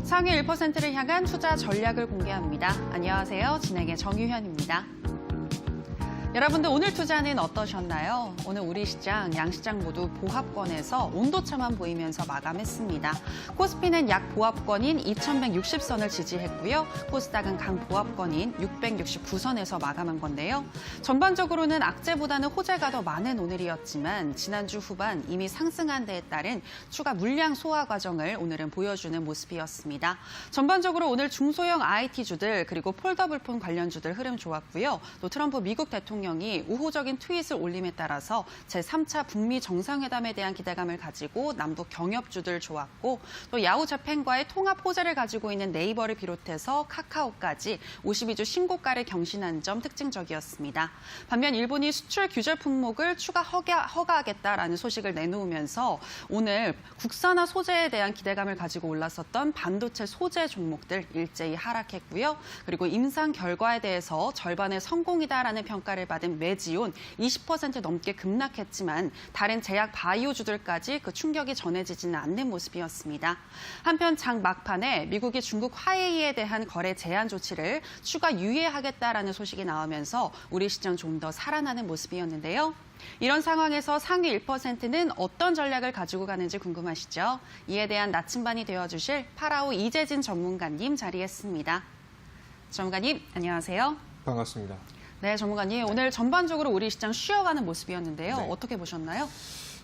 상위 1%를 향한 투자 전략을 공개합니다. 안녕하세요. 진행의 정유현입니다. 여러분들 오늘 투자는 어떠셨나요? 오늘 우리 시장, 양시장 모두 보합권에서 온도차만 보이면서 마감했습니다. 코스피는 약 보합권인 2160선을 지지했고요. 코스닥은 강 보합권인 669선에서 마감한 건데요. 전반적으로는 악재보다는 호재가 더 많은 오늘이었지만 지난주 후반 이미 상승한 데에 따른 추가 물량 소화 과정을 오늘은 보여주는 모습이었습니다. 전반적으로 오늘 중소형 IT주들 그리고 폴더블폰 관련주들 흐름 좋았고요. 또 트럼프 미국 대통령이 우호적인 트윗을 올림에 따라서 제3차 북미 정상회담에 대한 기대감을 가지고 남북 경협주들 좋았고 또 야후 재팬과의 통합 호재를 가지고 있는 네이버를 비롯해서 카카오까지 52주 신고가를 경신한 점 특징적이었습니다. 반면 일본이 수출 규제 품목을 추가 허가하겠다라는 소식을 내놓으면서 오늘 국산화 소재에 대한 기대감을 가지고 올랐었던 반도체 소재 종목들 일제히 하락했고요. 그리고 임상 결과에 대해서 절반의 성공이다라는 평가를 받은 메지온 20% 넘게 급락했지만 다른 제약 바이오주들까지 그 충격이 전해지지는 않는 모습이었습니다. 한편 장 막판에 미국이 중국 화웨이에 대한 거래 제한 조치를 추가 유예하겠다라는 소식이 나오면서 우리 시장 좀 더 살아나는 모습이었는데요. 이런 상황에서 상위 1%는 어떤 전략을 가지고 가는지 궁금하시죠? 이에 대한 나침반이 되어주실 파라오 이재진 전문가님 자리했습니다. 전문가님, 안녕하세요. 반갑습니다. 네, 전문가님. 오늘 전반적으로 우리 시장 쉬어가는 모습이었는데요. 네. 어떻게 보셨나요?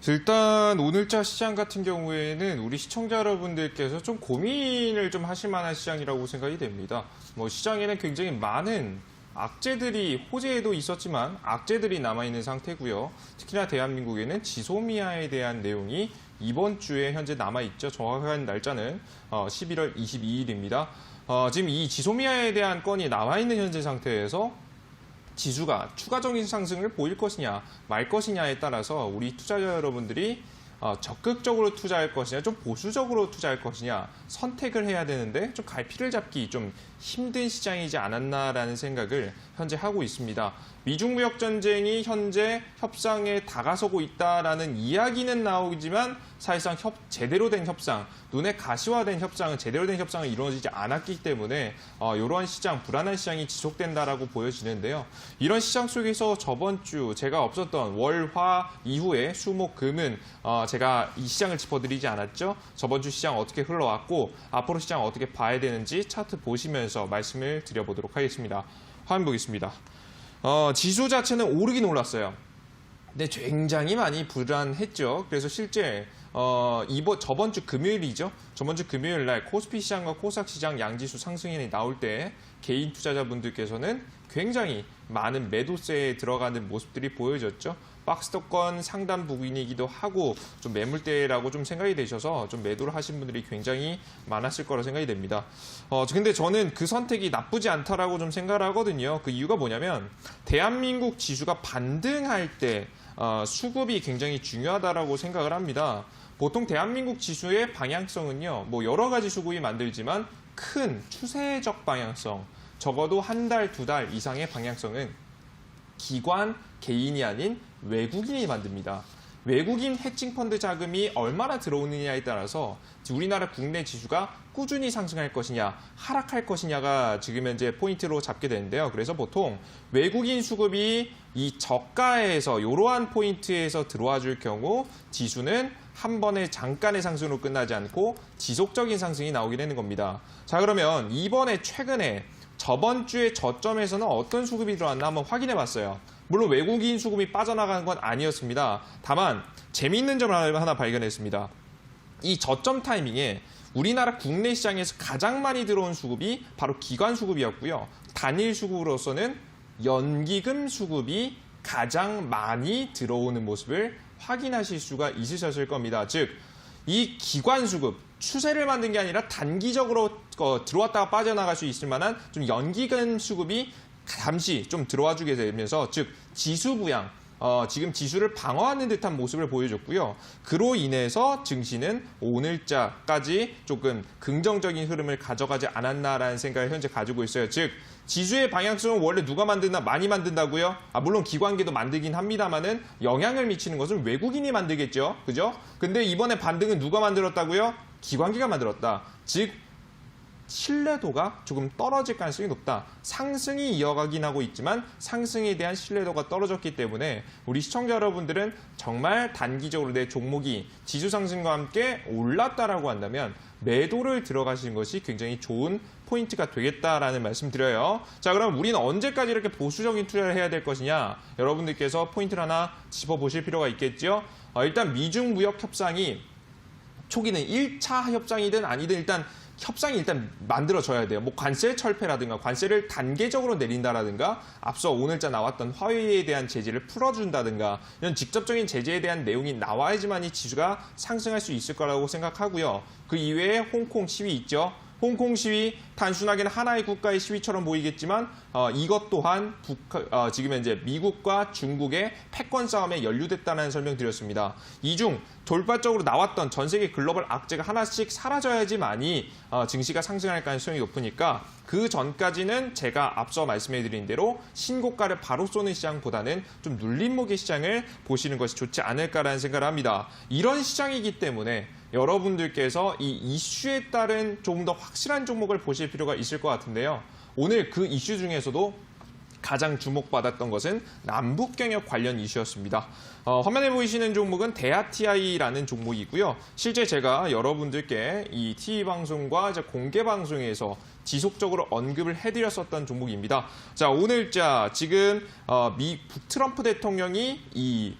일단 오늘자 시장 같은 경우에는 우리 시청자 여러분들께서 좀 고민을 좀 하실 만한 시장이라고 생각이 됩니다. 시장에는 굉장히 많은 악재들이 호재에도 있었지만 악재들이 남아있는 상태고요. 특히나 대한민국에는 지소미아에 대한 내용이 이번 주에 현재 남아있죠. 정확한 날짜는 11월 22일입니다. 지금 이 지소미아에 대한 건이 남아있는 현재 상태에서 지수가 추가적인 상승을 보일 것이냐 말 것이냐에 따라서 우리 투자자 여러분들이 적극적으로 투자할 것이냐 좀 보수적으로 투자할 것이냐 선택을 해야 되는데 좀 갈피를 잡기 좀 힘든 시장이지 않았나라는 생각을 현재 하고 있습니다. 미중 무역 전쟁이 현재 협상에 다가서고 있다라는 이야기는 나오지만 사실상 제대로 된 협상, 눈에 가시화된 협상은 제대로 된 협상은 이루어지지 않았기 때문에 이러한 시장, 불안한 시장이 지속된다라고 보여지는데요. 이런 시장 속에서 저번 주 제가 없었던 월, 화 이후에 수, 목, 금은 제가 이 시장을 짚어드리지 않았죠. 저번 주 시장 어떻게 흘러왔고 앞으로 시장 어떻게 봐야 되는지 차트 보시면서 말씀을 드려보도록 하겠습니다. 화면 보겠습니다. 지수 자체는 오르긴 올랐어요. 근데 굉장히 많이 불안했죠. 그래서 실제 저번 주 금요일이죠. 저번 주 금요일 날 코스피 시장과 코스닥 시장 양지수 상승이 나올 때 개인 투자자분들께서는 굉장히 많은 매도세에 들어가는 모습들이 보여졌죠. 박스권 상단 부분이기도 하고 좀 매물대라고 좀 생각이 되셔서 좀 매도를 하신 분들이 굉장히 많았을 거라 생각이 됩니다. 근데 저는 그 선택이 나쁘지 않다라고 좀 생각을 하거든요. 그 이유가 뭐냐면 대한민국 지수가 반등할 때 수급이 굉장히 중요하다라고 생각을 합니다. 보통 대한민국 지수의 방향성은요, 여러 가지 수급이 만들지만 큰 추세적 방향성, 적어도 한 달, 두 달 이상의 방향성은 기관, 개인이 아닌 외국인이 만듭니다. 외국인 해칭펀드 자금이 얼마나 들어오느냐에 따라서 우리나라 국내 지수가 꾸준히 상승할 것이냐, 하락할 것이냐가 지금 현재 포인트로 잡게 되는데요. 그래서 보통 외국인 수급이 이 저가에서 이러한 포인트에서 들어와 줄 경우 지수는 한 번에 잠깐의 상승으로 끝나지 않고 지속적인 상승이 나오게 되는 겁니다. 자, 그러면 이번에 최근에 저번 주에 저점에서는 어떤 수급이 들어왔나 한번 확인해 봤어요. 물론 외국인 수급이 빠져나가는 건 아니었습니다. 다만 재미있는 점을 하나 발견했습니다. 이 저점 타이밍에 우리나라 국내 시장에서 가장 많이 들어온 수급이 바로 기관 수급이었고요. 단일 수급으로서는 연기금 수급이 가장 많이 들어오는 모습을 확인하실 수가 있으셨을 겁니다. 즉, 이 기관 수급, 추세를 만든 게 아니라 단기적으로 들어왔다가 빠져나갈 수 있을 만한 좀 연기금 수급이 잠시 좀 들어와 주게 되면서 즉 지수 부양, 지금 지수를 방어하는 듯한 모습을 보여줬고요. 그로 인해서 증시는 오늘자까지 조금 긍정적인 흐름을 가져가지 않았나라는 생각을 현재 가지고 있어요. 즉 지수의 방향성은 원래 누가 만든다? 많이 만든다고요? 물론 기관계도 만들긴 합니다만은 영향을 미치는 것은 외국인이 만들겠죠. 그죠? 근데 이번에 반등은 누가 만들었다고요? 기관계가 만들었다. 즉 신뢰도가 조금 떨어질 가능성이 높다. 상승이 이어가긴 하고 있지만 상승에 대한 신뢰도가 떨어졌기 때문에 우리 시청자 여러분들은 정말 단기적으로 내 종목이 지수 상승과 함께 올랐다라고 한다면 매도를 들어가시는 것이 굉장히 좋은 포인트가 되겠다라는 말씀 드려요. 자, 그럼 우리는 언제까지 이렇게 보수적인 투자를 해야 될 것이냐? 여러분들께서 포인트를 하나 짚어보실 필요가 있겠죠. 일단 미중 무역 협상이 초기는 1차 협상이든 아니든 일단 협상이 일단 만들어져야 돼요. 뭐 관세 철폐라든가 관세를 단계적으로 내린다라든가 앞서 오늘자 나왔던 화웨이에 대한 제재를 풀어준다든가 이런 직접적인 제재에 대한 내용이 나와야지만 이 지수가 상승할 수 있을 거라고 생각하고요. 그 이외에 홍콩 시위 있죠. 홍콩 시위 단순하게는 하나의 국가의 시위처럼 보이겠지만 이것 또한 지금 현재 미국과 중국의 패권 싸움에 연루됐다는 설명 드렸습니다. 이 중 돌발적으로 나왔던 전 세계 글로벌 악재가 하나씩 사라져야지만이 증시가 상승할 가능성이 높으니까 그 전까지는 제가 앞서 말씀해드린 대로 신고가를 바로 쏘는 시장보다는 좀 눌림목의 시장을 보시는 것이 좋지 않을까라는 생각을 합니다. 이런 시장이기 때문에 여러분들께서 이 이슈에 따른 조금 더 확실한 종목을 보실 필요가 있을 것 같은데요. 오늘 그 이슈 중에서도 가장 주목받았던 것은 남북경협 관련 이슈였습니다. 화면에 보이시는 종목은 대하TI라는 종목이고요. 실제 제가 여러분들께 이 TV방송과 공개방송에서 지속적으로 언급을 해드렸었던 종목입니다. 자, 오늘자 지금 트럼프 대통령이 이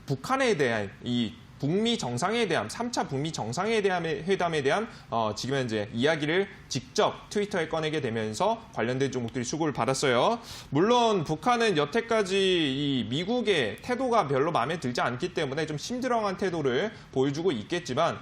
북한에 대한 이 북미 정상회담, 3차 북미 정상회담에 대한 지금 현재 이야기를 직접 트위터에 꺼내게 되면서 관련된 종목들이 수급을 받았어요. 물론 북한은 여태까지 이 미국의 태도가 별로 마음에 들지 않기 때문에 좀 심드렁한 태도를 보여주고 있겠지만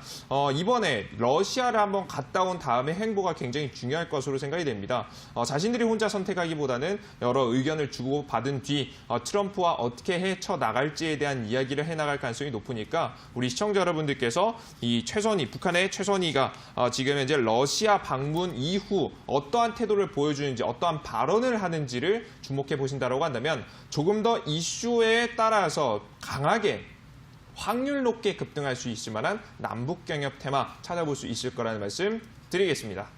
이번에 러시아를 한번 갔다 온 다음에 행보가 굉장히 중요할 것으로 생각이 됩니다. 자신들이 혼자 선택하기보다는 여러 의견을 주고받은 뒤 트럼프와 어떻게 헤쳐나갈지에 대한 이야기를 해나갈 가능성이 높으니까 우리 시청자 여러분들께서 이 북한의 최선희가 지금 현재 러시아 방문 이후 어떠한 태도를 보여주는지 어떠한 발언을 하는지를 주목해 보신다고 한다면 조금 더 이슈에 따라서 강하게 확률 높게 급등할 수 있을 만한 남북경협 테마 찾아볼 수 있을 거라는 말씀 드리겠습니다.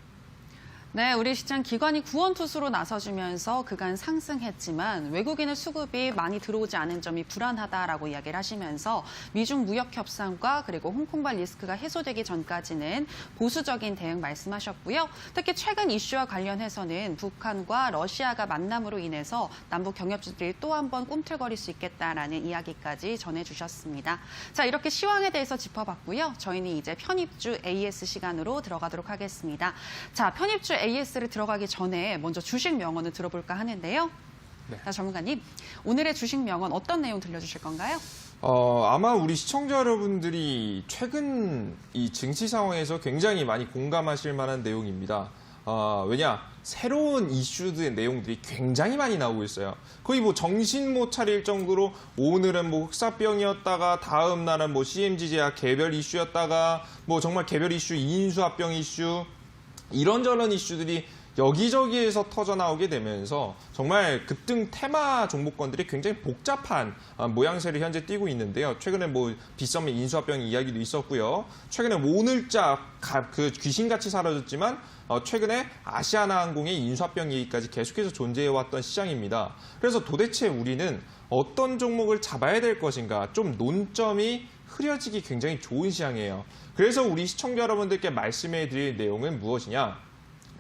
네, 우리 시장 기관이 구원투수로 나서주면서 그간 상승했지만 외국인의 수급이 많이 들어오지 않은 점이 불안하다라고 이야기를 하시면서 미중 무역 협상과 그리고 홍콩발 리스크가 해소되기 전까지는 보수적인 대응 말씀하셨고요. 특히 최근 이슈와 관련해서는 북한과 러시아가 만남으로 인해서 남북 경협주들이 또 한 번 꿈틀거릴 수 있겠다라는 이야기까지 전해주셨습니다. 자, 이렇게 시황에 대해서 짚어봤고요. 저희는 이제 편입주 AS 시간으로 들어가도록 하겠습니다. 자, 편입주 AS를 들어가기 전에 먼저 주식 명언을 들어볼까 하는데요. 네. 자, 전문가님, 오늘의 주식 명언 어떤 내용 들려주실 건가요? 아마 우리 시청자 여러분들이 최근 이 증시 상황에서 굉장히 많이 공감하실 만한 내용입니다. 왜냐? 새로운 이슈들의 내용들이 굉장히 많이 나오고 있어요. 거의 뭐 정신 못 차릴 정도로 오늘은 뭐 흑사병이었다가 다음 날은 뭐 CMG 제약 개별 이슈였다가 뭐 정말 개별 이슈, 인수합병 이슈 이런저런 이슈들이 여기저기에서 터져나오게 되면서 정말 급등 테마 종목권들이 굉장히 복잡한 모양새를 현재 띠고 있는데요. 최근에 뭐 빗썸의 인수합병 이야기도 있었고요. 최근에 오늘자 그 귀신같이 사라졌지만 최근에 아시아나항공의 인수합병 얘기까지 계속해서 존재해왔던 시장입니다. 그래서 도대체 우리는 어떤 종목을 잡아야 될 것인가 좀 논점이 흐려지기 굉장히 좋은 시장이에요. 그래서 우리 시청자 여러분들께 말씀해 드릴 내용은 무엇이냐?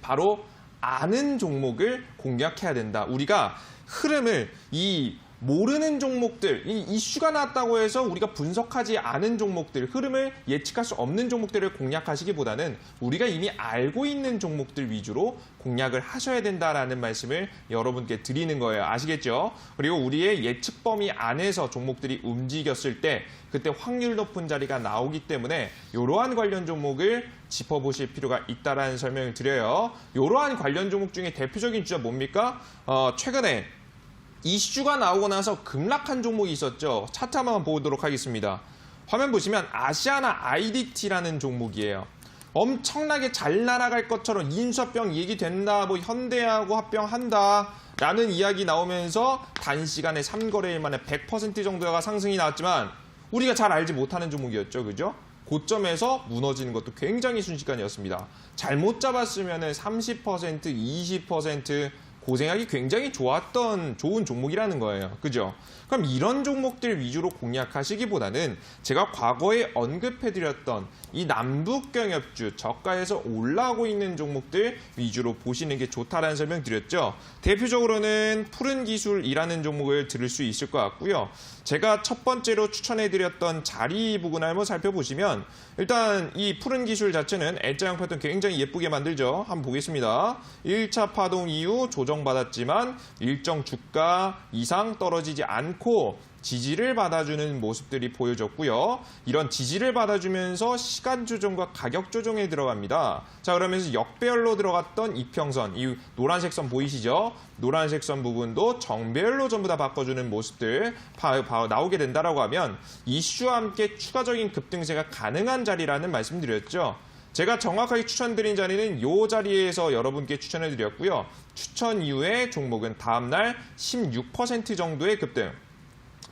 바로 아는 종목을 공략해야 된다. 우리가 흐름을 모르는 종목들, 이 이슈가 나왔다고 해서 우리가 분석하지 않은 종목들, 흐름을 예측할 수 없는 종목들을 공략하시기보다는 우리가 이미 알고 있는 종목들 위주로 공략을 하셔야 된다라는 말씀을 여러분께 드리는 거예요. 아시겠죠? 그리고 우리의 예측 범위 안에서 종목들이 움직였을 때 그때 확률 높은 자리가 나오기 때문에 이러한 관련 종목을 짚어보실 필요가 있다라는 설명을 드려요. 이러한 관련 종목 중에 대표적인 주가 뭡니까? 최근에 이슈가 나오고 나서 급락한 종목이 있었죠. 차트 한번 보도록 하겠습니다. 화면 보시면 아시아나 IDT라는 종목이에요. 엄청나게 잘 날아갈 것처럼 인수합병 얘기된다, 뭐 현대하고 합병한다 라는 이야기 나오면서 단시간에 3거래일 만에 100% 정도가 상승이 나왔지만 우리가 잘 알지 못하는 종목이었죠. 그죠? 고점에서 무너지는 것도 굉장히 순식간이었습니다. 잘못 잡았으면 30%, 20% 고생하기 굉장히 좋은 종목이라는 거예요. 그죠? 그럼 이런 종목들 위주로 공략하시기보다는 제가 과거에 언급해드렸던 이 남북경협주 저가에서 올라오고 있는 종목들 위주로 보시는 게 좋다라는 설명 드렸죠. 대표적으로는 푸른 기술이라는 종목을 들을 수 있을 것 같고요. 제가 첫 번째로 추천해드렸던 자리 부근 한번 살펴보시면 일단 이 푸른 기술 자체는 L자형 패턴 굉장히 예쁘게 만들죠. 한번 보겠습니다. 1차 파동 이후 조정받았지만 일정 주가 이상 떨어지지 않고 지지를 받아주는 모습들이 보여졌고요. 이런 지지를 받아주면서 시간 조정과 가격 조정에 들어갑니다. 자, 그러면서 역배열로 들어갔던 이평선, 이 노란색 선 보이시죠? 노란색 선 부분도 정배열로 전부 다 바꿔주는 모습들 나오게 된다라고 하면 이슈와 함께 추가적인 급등세가 가능한 자리라는 말씀드렸죠. 제가 정확하게 추천드린 자리는 이 자리에서 여러분께 추천해드렸고요. 추천 이후에 종목은 다음날 16% 정도의 급등.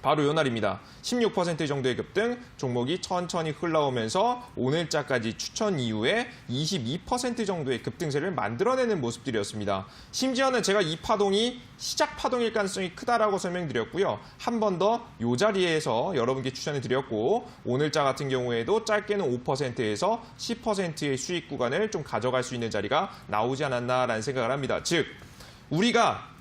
바로 이 날입니다. 16% 정도의 급등, 종목이 천천히 흘러오면서 오늘자까지 추천 이후에 22% 정도의 급등세를 만들어내는 모습들이었습니다. 심지어는 제가 이 파동이 시작 파동일 가능성이 크다라고 설명드렸고요. 한 번 더 이 자리에서 여러분께 추천해드렸고 오늘자 같은 경우에도 짧게는 5%에서 10%의 수익 구간을 좀 가져갈 수 있는 자리가 나오지 않았나라는 생각을 합니다. 즉, 우리가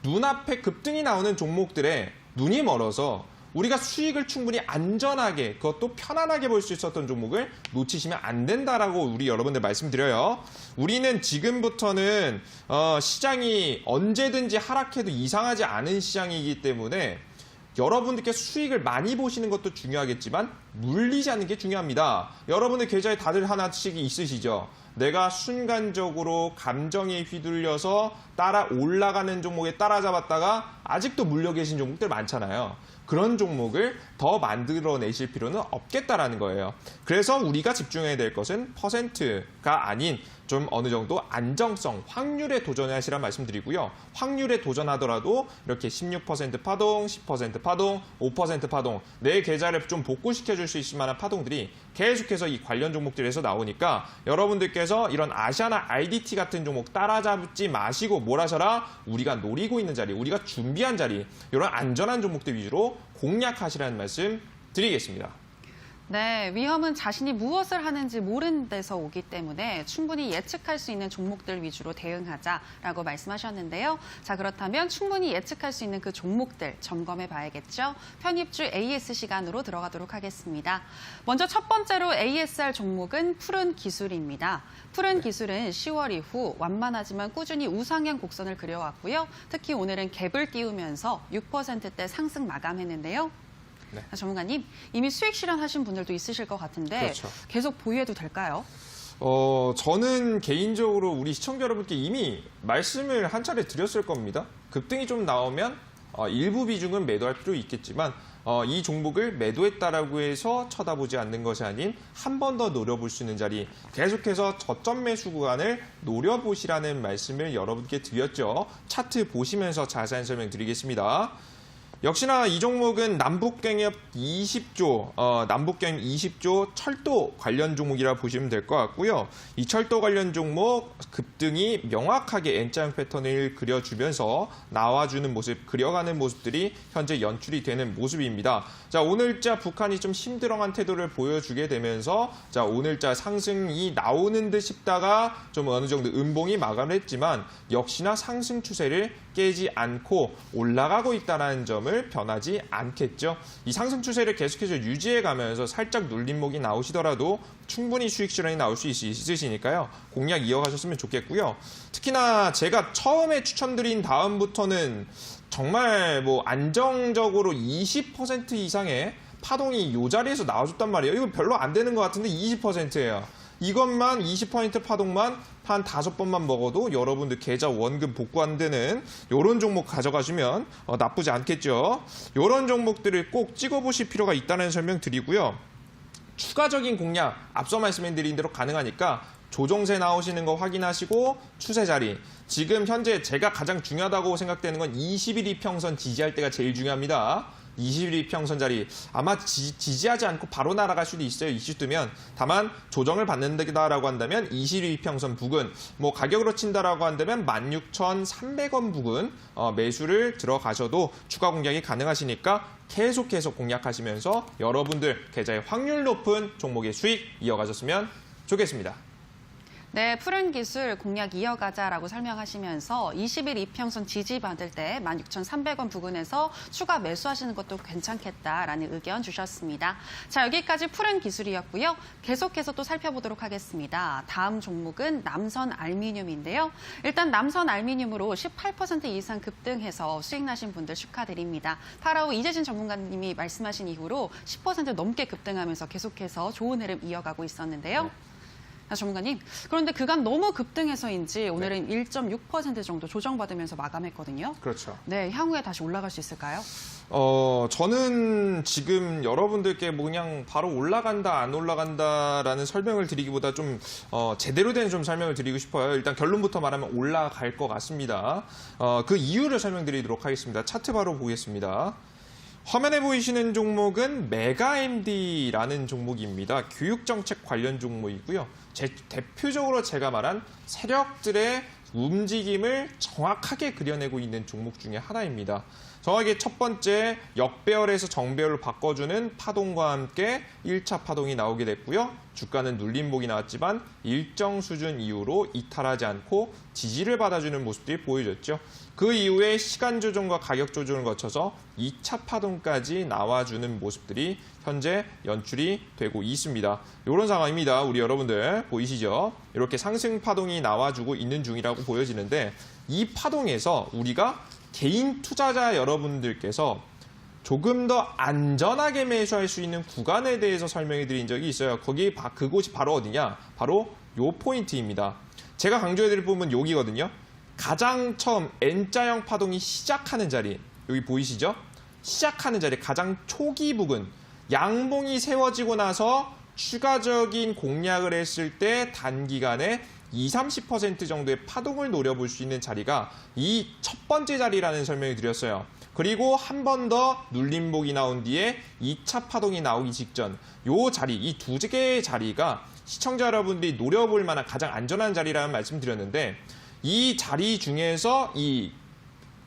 눈앞에 급등이 나오는 종목들에 눈이 멀어서 우리가 수익을 충분히 안전하게 그것도 편안하게 볼 수 있었던 종목을 놓치시면 안 된다라고 우리 여러분들 말씀드려요. 우리는 지금부터는 시장이 언제든지 하락해도 이상하지 않은 시장이기 때문에 여러분들께 수익을 많이 보시는 것도 중요하겠지만 물리지 않는 게 중요합니다. 여러분들 계좌에 다들 하나씩 있으시죠? 내가 순간적으로 감정에 휘둘려서 따라 올라가는 종목에 따라잡았다가 아직도 물려 계신 종목들 많잖아요. 그런 종목을 더 만들어내실 필요는 없겠다라는 거예요. 그래서 우리가 집중해야 될 것은 퍼센트가 아닌 좀 어느 정도 안정성, 확률에 도전하시란 말씀드리고요. 확률에 도전하더라도 이렇게 16% 파동, 10% 파동, 5% 파동, 내 계좌를 좀 복구시켜줄 수 있을 만한 파동들이 계속해서 이 관련 종목들에서 나오니까 여러분들께서 이런 아시아나 IDT 같은 종목 따라잡지 마시고 뭘 하셔라? 우리가 노리고 있는 자리, 우리가 준비한 자리, 이런 안전한 종목들 위주로 공략하시라는 말씀 드리겠습니다. 네, 위험은 자신이 무엇을 하는지 모르는 데서 오기 때문에 충분히 예측할 수 있는 종목들 위주로 대응하자라고 말씀하셨는데요. 자, 그렇다면 충분히 예측할 수 있는 그 종목들 점검해 봐야겠죠. 편입주 AS 시간으로 들어가도록 하겠습니다. 먼저 첫 번째로 ASR 종목은 푸른 기술입니다. 푸른 기술은 10월 이후 완만하지만 꾸준히 우상향 곡선을 그려왔고요. 특히 오늘은 갭을 띄우면서 6%대 상승 마감했는데요. 네. 전문가님, 이미 수익 실현하신 분들도 있으실 것 같은데 그렇죠. 계속 보유해도 될까요? 저는 개인적으로 우리 시청자 여러분께 이미 말씀을 한 차례 드렸을 겁니다. 급등이 좀 나오면 일부 비중은 매도할 필요 있겠지만 이 종목을 매도했다라고 해서 쳐다보지 않는 것이 아닌 한 번 더 노려볼 수 있는 자리, 계속해서 저점 매수 구간을 노려보시라는 말씀을 여러분께 드렸죠. 차트 보시면서 자세한 설명 드리겠습니다. 역시나 이 종목은 남북경협 20조, 남북경협 20조 철도 관련 종목이라 보시면 될 것 같고요. 이 철도 관련 종목 급등이 명확하게 N자형 패턴을 그려주면서 나와주는 모습, 그려가는 모습들이 현재 연출이 되는 모습입니다. 자, 오늘자 북한이 좀 힘들어한 태도를 보여주게 되면서 자, 오늘자 상승이 나오는 듯 싶다가 좀 어느 정도 음봉이 마감을 했지만 역시나 상승 추세를 깨지 않고 올라가고 있다는 점을 변하지 않겠죠. 이 상승 추세를 계속해서 유지해 가면서 살짝 눌림목이 나오시더라도 충분히 수익 실현이 나올 수 있으시니까요. 공략 이어가셨으면 좋겠고요. 특히나 제가 처음에 추천드린 다음부터는 정말 뭐 안정적으로 20% 이상의 파동이 이 자리에서 나와줬단 말이에요. 이거 별로 안 되는 것 같은데 20%예요. 이것만 20% 파동만 한 5번만 먹어도 여러분들 계좌 원금 복구 안 되는 이런 종목 가져가시면 나쁘지 않겠죠. 이런 종목들을 꼭 찍어보실 필요가 있다는 설명 드리고요. 추가적인 공략 앞서 말씀드린 대로 가능하니까 조정세 나오시는 거 확인하시고 추세 자리. 지금 현재 제가 가장 중요하다고 생각되는 건 21일 이평선 지지할 때가 제일 중요합니다. 21평선 자리 아마 지지하지 않고 바로 날아갈 수도 있어요. 이슈 뜨면. 다만 조정을 받는다라고 한다면 22평선 부근, 뭐 가격으로 친다라고 한다면 16,300원 부근 매수를 들어가셔도 추가 공략이 가능하시니까 계속해서 공략하시면서 여러분들 계좌의 확률 높은 종목의 수익 이어가셨으면 좋겠습니다. 네, 푸른 기술 공략 이어가자라고 설명하시면서 20일 이평선 지지받을 때 16,300원 부근에서 추가 매수하시는 것도 괜찮겠다라는 의견 주셨습니다. 자, 여기까지 푸른 기술이었고요. 계속해서 또 살펴보도록 하겠습니다. 다음 종목은 남선 알미늄인데요. 일단 남선 알미늄으로 18% 이상 급등해서 수익 나신 분들 축하드립니다. 파라오 이재진 전문가님이 말씀하신 이후로 10% 넘게 급등하면서 계속해서 좋은 흐름 이어가고 있었는데요. 전문가님, 그런데 그간 너무 급등해서인지 오늘은 1.6% 정도 조정받으면서 마감했거든요. 그렇죠. 네, 향후에 다시 올라갈 수 있을까요? 저는 지금 여러분들께 뭐 그냥 바로 올라간다, 안 올라간다라는 설명을 드리기보다 좀 제대로 된 좀 설명을 드리고 싶어요. 일단 결론부터 말하면 올라갈 것 같습니다. 그 이유를 설명드리도록 하겠습니다. 차트 바로 보겠습니다. 화면에 보이시는 종목은 메가MD라는 종목입니다. 교육정책 관련 종목이고요. 대표적으로 제가 말한 세력들의 움직임을 정확하게 그려내고 있는 종목 중에 하나입니다. 정확하게 첫 번째 역배열에서 정배열로 바꿔주는 파동과 함께 1차 파동이 나오게 됐고요. 주가는 눌림목이 나왔지만 일정 수준 이후로 이탈하지 않고 지지를 받아주는 모습들이 보여졌죠. 그 이후에 시간 조정과 가격 조정을 거쳐서 2차 파동까지 나와주는 모습들이 현재 연출이 되고 있습니다. 이런 상황입니다. 우리 여러분들 보이시죠? 이렇게 상승 파동이 나와주고 있는 중이라고 보여지는데 이 파동에서 우리가 개인 투자자 여러분들께서 조금 더 안전하게 매수할 수 있는 구간에 대해서 설명해 드린 적이 있어요. 그곳이 바로 어디냐? 바로 요 포인트입니다. 제가 강조해 드릴 부분은 여기거든요. 가장 처음 N자형 파동이 시작하는 자리, 여기 보이시죠? 시작하는 자리, 가장 초기 부근, 양봉이 세워지고 나서 추가적인 공략을 했을 때 단기간에 20-30% 정도의 파동을 노려볼 수 있는 자리가 이 첫 번째 자리라는 설명을 드렸어요. 그리고 한 번 더 눌림목이 나온 뒤에 2차 파동이 나오기 직전 이 자리, 이 두 개의 자리가 시청자 여러분들이 노려볼 만한 가장 안전한 자리라는 말씀 드렸는데 이 자리 중에서 이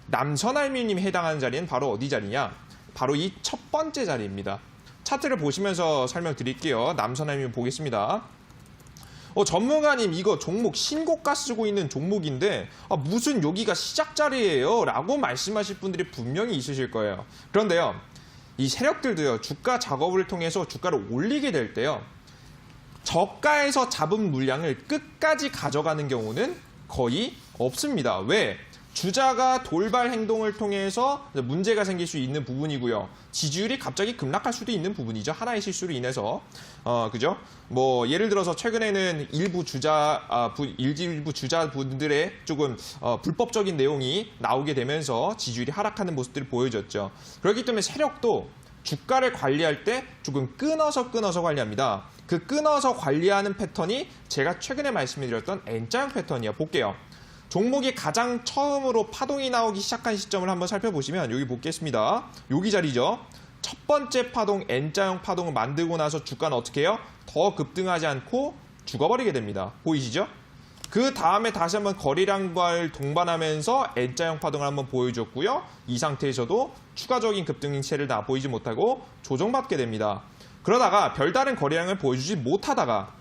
남선알미늄이 해당하는 자리는 바로 어디 자리냐? 바로 이 첫 번째 자리입니다. 차트를 보시면서 설명드릴게요. 남선알미늄 보겠습니다. 전문가님 이거 종목 신고가 쓰고 있는 종목인데 무슨 여기가 시작 자리예요? 라고 말씀하실 분들이 분명히 있으실 거예요. 그런데요. 이 세력들도요. 주가 작업을 통해서 주가를 올리게 될 때요. 저가에서 잡은 물량을 끝까지 가져가는 경우는 거의 없습니다. 왜? 주자가 돌발 행동을 통해서 문제가 생길 수 있는 부분이고요. 지지율이 갑자기 급락할 수도 있는 부분이죠. 하나의 실수로 인해서. 그죠? 뭐, 예를 들어서 최근에는 일부 주자분들의 조금, 불법적인 내용이 나오게 되면서 지지율이 하락하는 모습들이 보여졌죠. 그렇기 때문에 세력도 주가를 관리할 때 조금 끊어서 관리합니다. 그 끊어서 관리하는 패턴이 제가 최근에 말씀드렸던 N자형 패턴이에요. 볼게요. 종목이 가장 처음으로 파동이 나오기 시작한 시점을 한번 살펴보시면 여기 보겠습니다. 여기 자리죠. 첫 번째 파동, N자형 파동을 만들고 나서 주가는 어떻게 해요? 더 급등하지 않고 죽어버리게 됩니다. 보이시죠? 그 다음에 다시 한번 거래량과를 동반하면서 N자형 파동을 한번 보여줬고요. 이 상태에서도 추가적인 급등세를 다 보이지 못하고 조정받게 됩니다. 그러다가 별다른 거래량을 보여주지 못하다가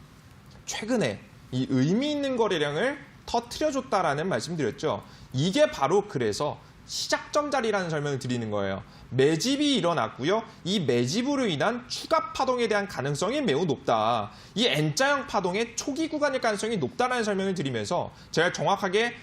최근에 이 의미 있는 거래량을 터트려줬다라는 말씀드렸죠. 이게 바로 그래서 시작점 자리라는 설명을 드리는 거예요. 매집이 일어났고요. 이 매집으로 인한 추가 파동에 대한 가능성이 매우 높다. 이 N자형 파동의 초기 구간일 가능성이 높다라는 설명을 드리면서 제가 정확하게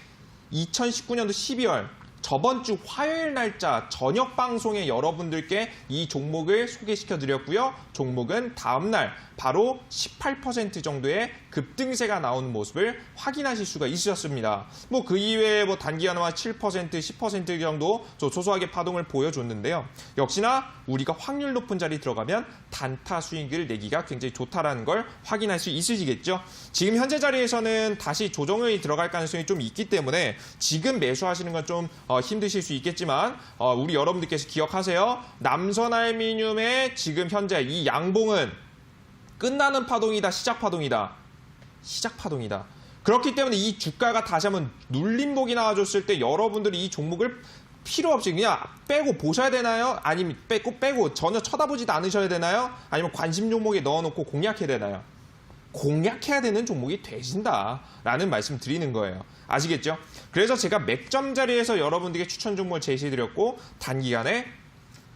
2019년도 12월 저번 주 화요일 날짜 저녁 방송에 여러분들께 이 종목을 소개시켜 드렸고요. 종목은 다음 날 바로 18% 정도의 급등세가 나오는 모습을 확인하실 수가 있으셨습니다. 뭐 그 이외에 뭐 단기간화 7%, 10% 정도 소소하게 파동을 보여줬는데요. 역시나 우리가 확률 높은 자리 들어가면 단타 수익을 내기가 굉장히 좋다라는 걸 확인할 수 있으시겠죠. 지금 현재 자리에서는 다시 조정이 들어갈 가능성이 좀 있기 때문에 지금 매수하시는 건 좀 힘드실 수 있겠지만 우리 여러분들께서 기억하세요. 남선알미늄의 지금 현재 이 양봉은 끝나는 파동이다, 시작 파동이다. 시작 파동이다. 그렇기 때문에 이 주가가 다시 한번 눌림목이 나와줬을 때 여러분들이 이 종목을 필요 없이 그냥 빼고 보셔야 되나요? 아니면 빼고 전혀 쳐다보지도 않으셔야 되나요? 아니면 관심 종목에 넣어놓고 공략해야 되나요? 공략해야 되는 종목이 되신다라는 말씀 드리는 거예요. 아시겠죠? 그래서 제가 맥점 자리에서 여러분들에게 추천 종목을 제시해드렸고 단기간에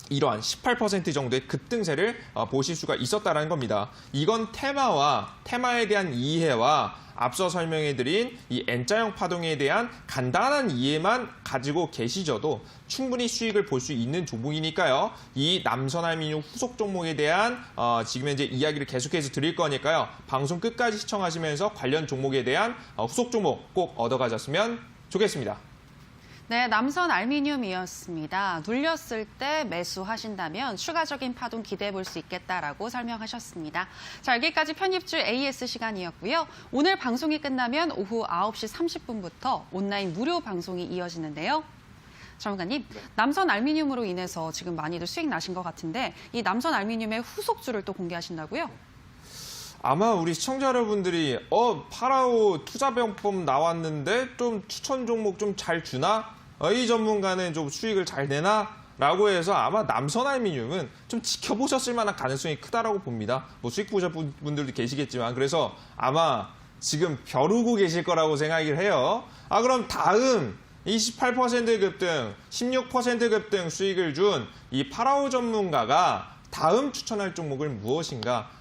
이러한 18% 정도의 급등세를 보실 수가 있었다는 겁니다. 이건 테마에 대한 이해와 앞서 설명해드린 이 N자형 파동에 대한 간단한 이해만 가지고 계시셔도 충분히 수익을 볼 수 있는 종목이니까요. 이 남선알미늄 후속 종목에 대한 지금 현재 이야기를 계속해서 드릴 거니까요. 방송 끝까지 시청하시면서 관련 종목에 대한 후속 종목 꼭 얻어가셨으면 좋겠습니다. 네, 남선 알미늄이었습니다. 눌렸을 때 매수하신다면 추가적인 파동 기대해 볼 수 있겠다라고 설명하셨습니다. 자, 여기까지 편입주 AS 시간이었고요. 오늘 방송이 끝나면 오후 9시 30분부터 온라인 무료 방송이 이어지는데요. 전문가님, 남선 알미늄으로 인해서 지금 많이들 수익 나신 것 같은데 이 남선 알미늄의 후속주를 또 공개하신다고요? 아마 우리 시청자 여러분들이 파라오 투자병법 나왔는데 좀 추천 종목 좀 잘 주나? 이 전문가는 좀 수익을 잘 내나? 라고 해서 아마 남선알미늄은 좀 지켜보셨을 만한 가능성이 크다라고 봅니다. 뭐 수익 보셨던 분들도 계시겠지만 그래서 아마 지금 벼르고 계실 거라고 생각을 해요. 그럼 다음 28% 급등, 16% 급등 수익을 준 이 파라오 전문가가 다음 추천할 종목은 무엇인가?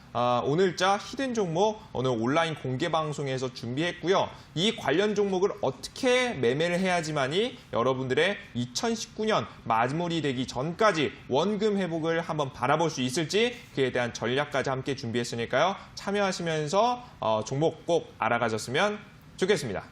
오늘자 히든 종목 오늘 온라인 공개 방송에서 준비했고요. 이 관련 종목을 어떻게 매매를 해야지만이 여러분들의 2019년 마무리 되기 전까지 원금 회복을 한번 바라볼 수 있을지 그에 대한 전략까지 함께 준비했으니까요. 참여하시면서 종목 꼭 알아가셨으면 좋겠습니다.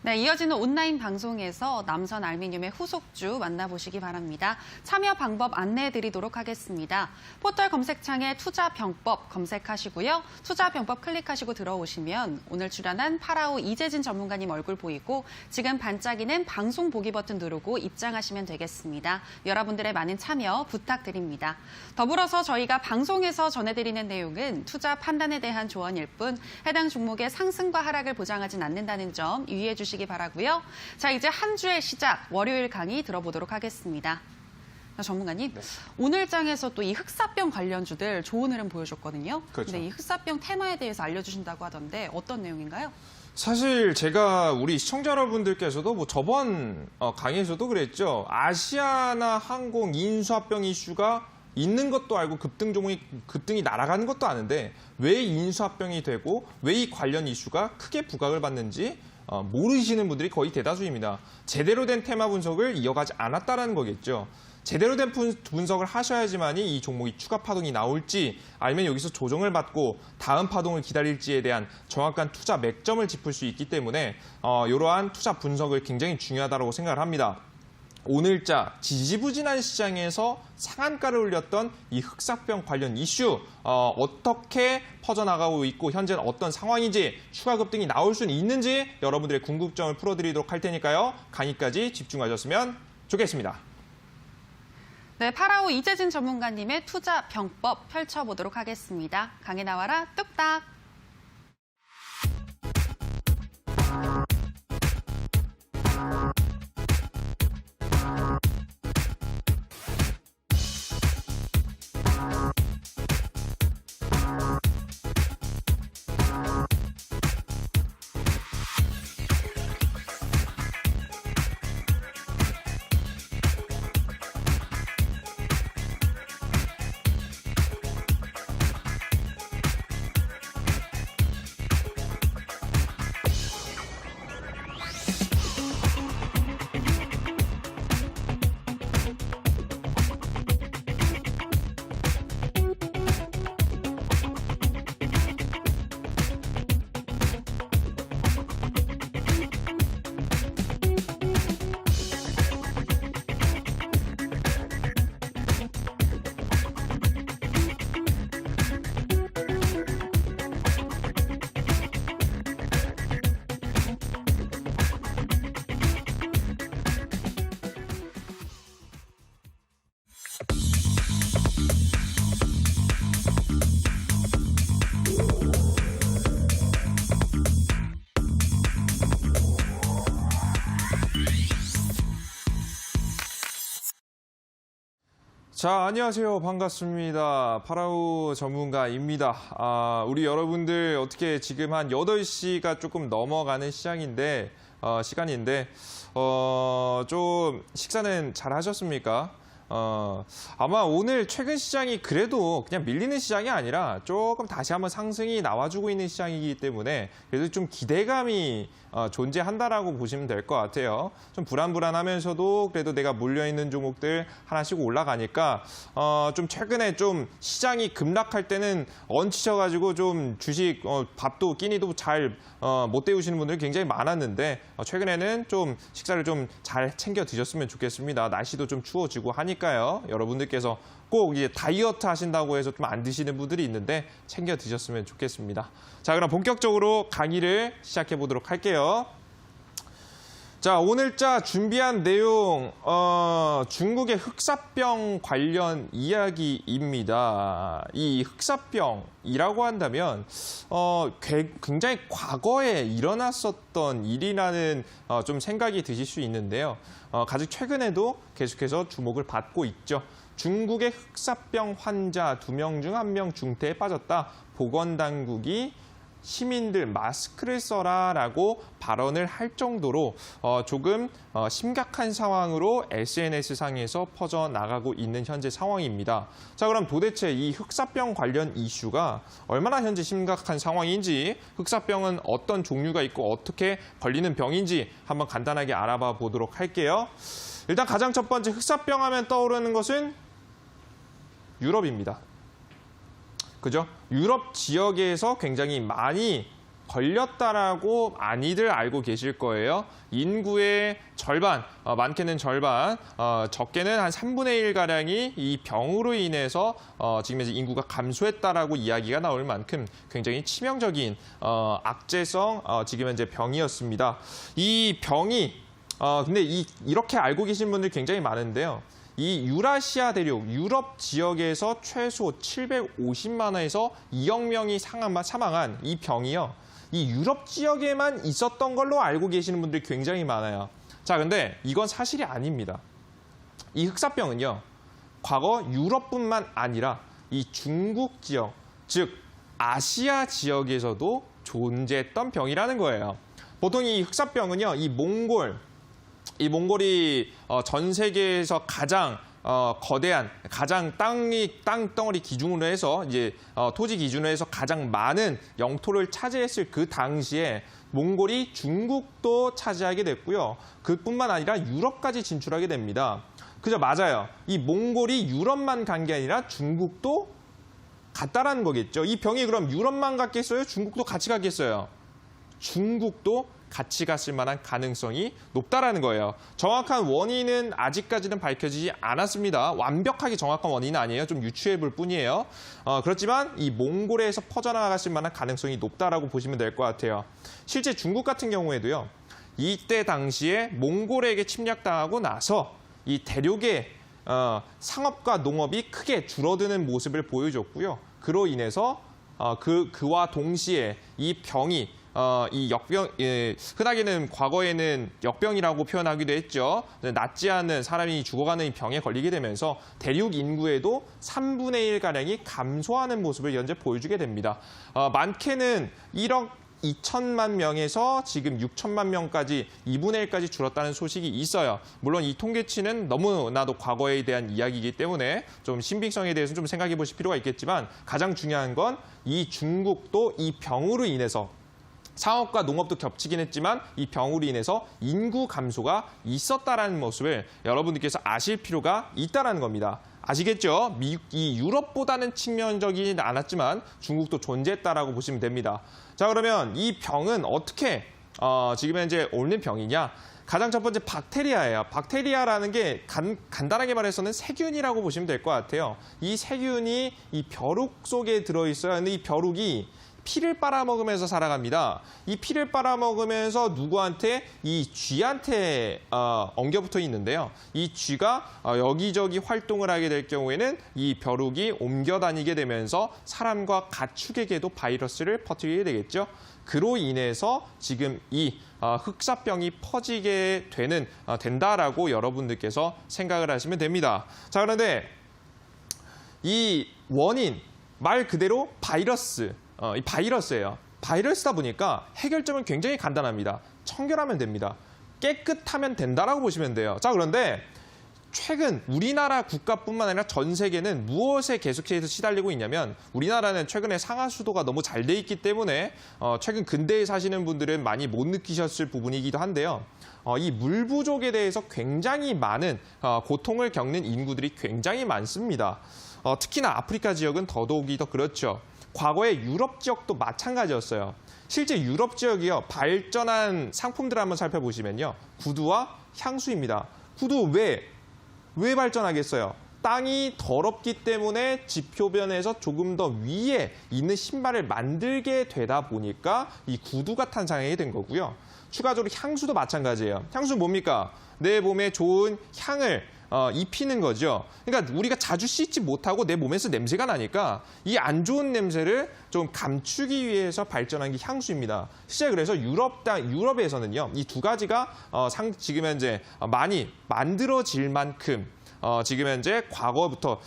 네, 이어지는 온라인 방송에서 남선 알미늄의 후속주 만나보시기 바랍니다. 참여 방법 안내해드리도록 하겠습니다. 포털 검색창에 투자병법 검색하시고요. 투자병법 클릭하시고 들어오시면 오늘 출연한 파라오 이재진 전문가님 얼굴 보이고 지금 반짝이는 방송 보기 버튼 누르고 입장하시면 되겠습니다. 여러분들의 많은 참여 부탁드립니다. 더불어서 저희가 방송에서 전해드리는 내용은 투자 판단에 대한 조언일 뿐 해당 종목의 상승과 하락을 보장하진 않는다는 점 유의해 주시기 바라고요. 자, 이제 한 주의 시작 월요일 강의 들어보도록 하겠습니다. 전문가님, 네. 오늘 장에서 또 이 흑사병 관련주들 좋은 흐름 보여줬거든요. 그렇죠. 근데 이 흑사병 테마에 대해서 알려주신다고 하던데 어떤 내용인가요? 사실 제가 우리 시청자 여러분들께서도 뭐 저번 강의에서도 그랬죠. 아시아나 항공 인수합병 이슈가 있는 것도 알고 급등이 날아가는 것도 아는데 왜 인수합병이 되고 왜 이 관련 이슈가 크게 부각을 받는지 모르시는 분들이 거의 대다수입니다. 제대로 된 테마 분석을 이어가지 않았다는 거겠죠. 제대로 된 분석을 하셔야지만이 이 종목이 추가 파동이 나올지 아니면 여기서 조정을 받고 다음 파동을 기다릴지에 대한 정확한 투자 맥점을 짚을 수 있기 때문에 이러한 투자 분석을 굉장히 중요하다고 생각을 합니다. 오늘자 지지부진한 시장에서 상한가를 올렸던 이 흑사병 관련 이슈 어떻게 퍼져나가고 있고 현재는 어떤 상황인지 추가 급등이 나올 수는 있는지 여러분들의 궁금점을 풀어드리도록 할 테니까요. 강의까지 집중하셨으면 좋겠습니다. 네, 파라오 이재진 전문가님의 투자 병법 펼쳐보도록 하겠습니다. 강의 나와라 뚝딱. 자, 안녕하세요. 반갑습니다. 파라오 전문가입니다. 우리 여러분들 어떻게 지금 한 8시가 조금 넘어가는 시간인데, 좀 식사는 잘 하셨습니까? 아마 오늘 최근 시장이 그래도 그냥 밀리는 시장이 아니라 조금 다시 한번 상승이 나와주고 있는 시장이기 때문에 그래도 좀 기대감이 존재한다라고 보시면 될 것 같아요. 좀 불안불안하면서도 그래도 내가 몰려있는 종목들 하나씩 올라가니까 좀 최근에 좀 시장이 급락할 때는 얹히셔가지고 좀 주식 밥도 끼니도 잘 못 때우시는 분들이 굉장히 많았는데 최근에는 좀 식사를 좀 잘 챙겨 드셨으면 좋겠습니다. 날씨도 좀 추워지고 하니까요. 여러분들께서 꼭 이제 다이어트 하신다고 해서 좀 안 드시는 분들이 있는데 챙겨 드셨으면 좋겠습니다. 자, 그럼 본격적으로 강의를 시작해 보도록 할게요. 자, 오늘자 준비한 내용, 중국의 흑사병 관련 이야기입니다. 이 흑사병이라고 한다면, 굉장히 과거에 일어났었던 일이라는 좀 생각이 드실 수 있는데요. 가장 최근에도 계속해서 주목을 받고 있죠. 중국의 흑사병 환자 2명 중 1명 중태에 빠졌다. 보건당국이 시민들 마스크를 써라라고 발언을 할 정도로 조금 심각한 상황으로 SNS상에서 퍼져나가고 있는 현재 상황입니다. 자, 그럼 도대체 이 흑사병 관련 이슈가 얼마나 현재 심각한 상황인지, 흑사병은 어떤 종류가 있고 어떻게 걸리는 병인지 한번 간단하게 알아봐 보도록 할게요. 일단 가장 첫 번째 흑사병 하면 떠오르는 것은 유럽입니다. 그죠? 유럽 지역에서 굉장히 많이 걸렸다라고 많이들 알고 계실 거예요. 인구의 절반, 많게는 절반, 적게는 한 3분의 1가량이 이 병으로 인해서 지금 이제 인구가 감소했다라고 이야기가 나올 만큼 굉장히 치명적인 악재성 지금 현재 병이었습니다. 이 병이 근데 이렇게 알고 계신 분들 굉장히 많은데요. 이 유라시아 대륙, 유럽 지역에서 최소 750만에서 2억 명이 사망한 이 병이요. 이 유럽 지역에만 있었던 걸로 알고 계시는 분들이 굉장히 많아요. 자, 근데 이건 사실이 아닙니다. 이 흑사병은요, 과거 유럽뿐만 아니라 이 중국 지역, 즉 아시아 지역에서도 존재했던 병이라는 거예요. 보통 이 흑사병은요, 이 몽골이 전 세계에서 가장 거대한, 가장 땅덩어리 기준으로 해서 이제 토지 기준으로 해서 가장 많은 영토를 차지했을 그 당시에 몽골이 중국도 차지하게 됐고요. 그뿐만 아니라 유럽까지 진출하게 됩니다. 그죠? 맞아요. 이 몽골이 유럽만 간 게 아니라 중국도 갔다라는 거겠죠. 이 병이 그럼 유럽만 갔겠어요? 중국도 같이 갔겠어요? 중국도 같이 갔을 만한 가능성이 높다라는 거예요. 정확한 원인은 아직까지는 밝혀지지 않았습니다. 완벽하게 정확한 원인은 아니에요. 좀 유추해 볼 뿐이에요. 그렇지만 이 몽골에서 퍼져나갔을 만한 가능성이 높다라고 보시면 될 것 같아요. 실제 중국 같은 경우에도요. 이때 당시에 몽골에게 침략당하고 나서 이 대륙의 상업과 농업이 크게 줄어드는 모습을 보여줬고요. 그로 인해서 그와 동시에 이 병이 이 역병, 흔하게는 과거에는 역병이라고 표현하기도 했죠. 낫지 않은 사람이 죽어가는 이 병에 걸리게 되면서 대륙 인구에도 3분의 1가량이 감소하는 모습을 현재 보여주게 됩니다. 많게는 1억 2천만 명에서 지금 6천만 명까지 2분의 1까지 줄었다는 소식이 있어요. 물론 이 통계치는 너무나도 과거에 대한 이야기이기 때문에 좀 신빙성에 대해서 좀 생각해 보실 필요가 있겠지만 가장 중요한 건 이 중국도 이 병으로 인해서 상업과 농업도 겹치긴 했지만 이 병으로 인해서 인구 감소가 있었다라는 모습을 여러분들께서 아실 필요가 있다는 겁니다. 아시겠죠? 이 유럽보다는 측면적이진 않았지만 중국도 존재했다라고 보시면 됩니다. 자, 그러면 이 병은 어떻게 지금 현재 옮는 병이냐? 가장 첫 번째 박테리아예요. 박테리아라는 게 간단하게 말해서는 세균이라고 보시면 될 것 같아요. 이 세균이 이 벼룩 속에 들어있어요. 근데 이 벼룩이 피를 빨아먹으면서 살아갑니다. 이 피를 빨아먹으면서 누구한테? 이 쥐한테 엉겨붙어 있는데요. 이 쥐가 여기저기 활동을 하게 될 경우에는 이 벼룩이 옮겨 다니게 되면서 사람과 가축에게도 바이러스를 퍼뜨리게 되겠죠. 그로 인해서 지금 이 흑사병이 퍼지게 된다라고 여러분들께서 생각을 하시면 됩니다. 자, 그런데 이 원인 말 그대로 이 바이러스예요. 바이러스다 보니까 해결점은 굉장히 간단합니다. 청결하면 됩니다. 깨끗하면 된다라고 보시면 돼요. 자, 그런데 최근 우리나라 국가뿐만 아니라 전 세계는 무엇에 계속해서 시달리고 있냐면 우리나라는 최근에 상하수도가 너무 잘 돼 있기 때문에 최근 근대에 사시는 분들은 많이 못 느끼셨을 부분이기도 한데요. 이 물 부족에 대해서 굉장히 많은 고통을 겪는 인구들이 굉장히 많습니다. 특히나 아프리카 지역은 더더욱이 더 그렇죠. 과거에 유럽 지역도 마찬가지였어요. 실제 유럽 지역이요. 발전한 상품들을 한번 살펴보시면요. 구두와 향수입니다. 구두 왜 발전하겠어요? 땅이 더럽기 때문에 지표면에서 조금 더 위에 있는 신발을 만들게 되다 보니까 이 구두가 탄생하게 된 거고요. 추가적으로 향수도 마찬가지예요. 향수 뭡니까? 내 몸에 좋은 향을 입히는 거죠. 그러니까 우리가 자주 씻지 못하고 내 몸에서 냄새가 나니까 이 안 좋은 냄새를 좀 감추기 위해서 발전한 게 향수입니다. 실제 그래서 유럽에서는요, 이 두 가지가 지금 현재 많이 만들어질 만큼 지금 현재 과거부터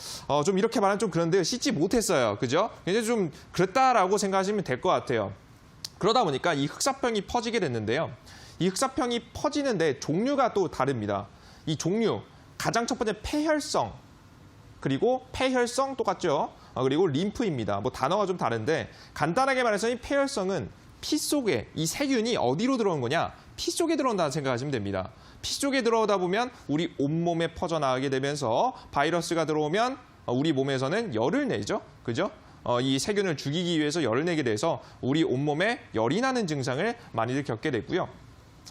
좀 이렇게 말하면 좀 그런데 씻지 못했어요. 그죠? 이제 좀 그랬다라고 생각하시면 될 것 같아요. 그러다 보니까 이 흑사병이 퍼지게 됐는데요. 이 흑사병이 퍼지는데 종류가 또 다릅니다. 이 종류, 가장 첫 번째 폐혈성, 그리고 폐혈성 똑같죠. 그리고 림프입니다. 뭐 단어가 좀 다른데 간단하게 말해서 이 폐혈성은 피 속에 이 세균이 어디로 들어온 거냐? 피 속에 들어온다는 생각하시면 됩니다. 피 속에 들어오다 보면 우리 온몸에 퍼져나가게 되면서 바이러스가 들어오면 우리 몸에서는 열을 내죠. 그죠? 이 세균을 죽이기 위해서 열을 내게 돼서 우리 온몸에 열이 나는 증상을 많이들 겪게 되고요.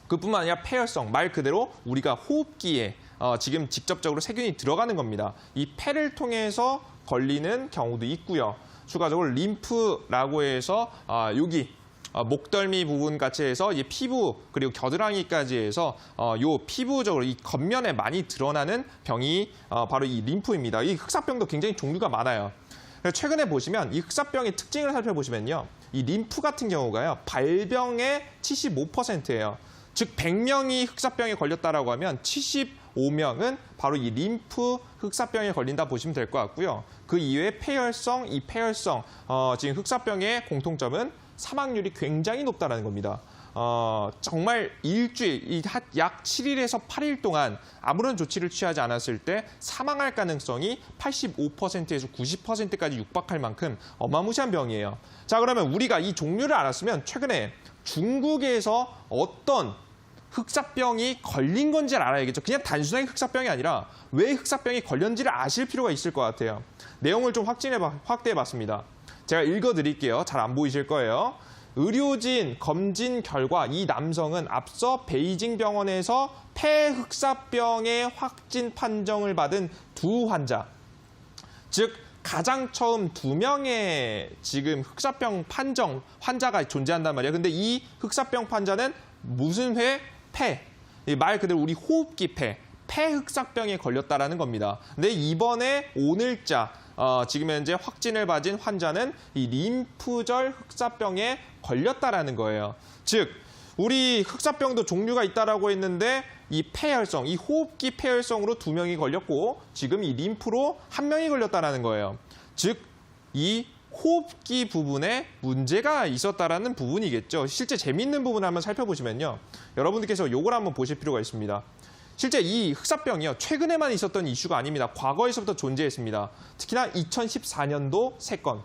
그뿐만 아니라 폐혈성, 말 그대로 우리가 호흡기에 지금 직접적으로 세균이 들어가는 겁니다. 이 폐를 통해서 걸리는 경우도 있고요. 추가적으로 림프라고 해서 여기 목덜미 부분 같이 해서 이 피부 그리고 겨드랑이까지 해서 요 피부적으로 이 겉면에 많이 드러나는 병이 바로 이 림프입니다. 이 흑사병도 굉장히 종류가 많아요. 최근에 보시면 이 흑사병의 특징을 살펴보시면요. 이 림프 같은 경우가요. 발병의 75%예요. 즉 100명이 흑사병에 걸렸다라고 하면 75명은 바로 이 림프 흑사병에 걸린다 보시면 될 것 같고요. 그 이외에 폐혈성, 이 폐혈성 지금 흑사병의 공통점은 사망률이 굉장히 높다는 겁니다. 정말 일주일, 약 7일에서 8일 동안 아무런 조치를 취하지 않았을 때 사망할 가능성이 85%에서 90%까지 육박할 만큼 어마무시한 병이에요. 자, 그러면 우리가 이 종류를 알았으면 최근에 중국에서 어떤 흑사병이 걸린 건지를 알아야겠죠. 그냥 단순하게 흑사병이 아니라 왜 흑사병이 걸렸는지를 아실 필요가 있을 것 같아요. 내용을 좀 확대해봤습니다. 제가 읽어드릴게요. 잘 안 보이실 거예요. 의료진 검진 결과 이 남성은 앞서 베이징 병원에서 폐흑사병의 확진 판정을 받은 두 환자, 즉 가장 처음 2명의 지금 흑사병 판정 환자가 존재한단 말이에요. 근데 이 흑사병 환자는 무슨 회? 폐. 말 그대로 우리 호흡기 폐흑사병에 걸렸다라는 겁니다. 근데 이번에 오늘자 지금 현재 확진을 받은 환자는 이 림프절 흑사병에 걸렸다라는 거예요. 즉 우리 흑사병도 종류가 있다라고 했는데 이 폐혈성, 이 호흡기 폐혈성으로 2명이 걸렸고 지금 이 림프로 1명이 걸렸다라는 거예요. 즉 이 호흡기 부분에 문제가 있었다라는 부분이겠죠. 실제 재미있는 부분을 한번 살펴보시면요. 여러분들께서 이걸 한번 보실 필요가 있습니다. 실제 이 흑사병이요. 최근에만 있었던 이슈가 아닙니다. 과거에서부터 존재했습니다. 특히나 2014년도 3건,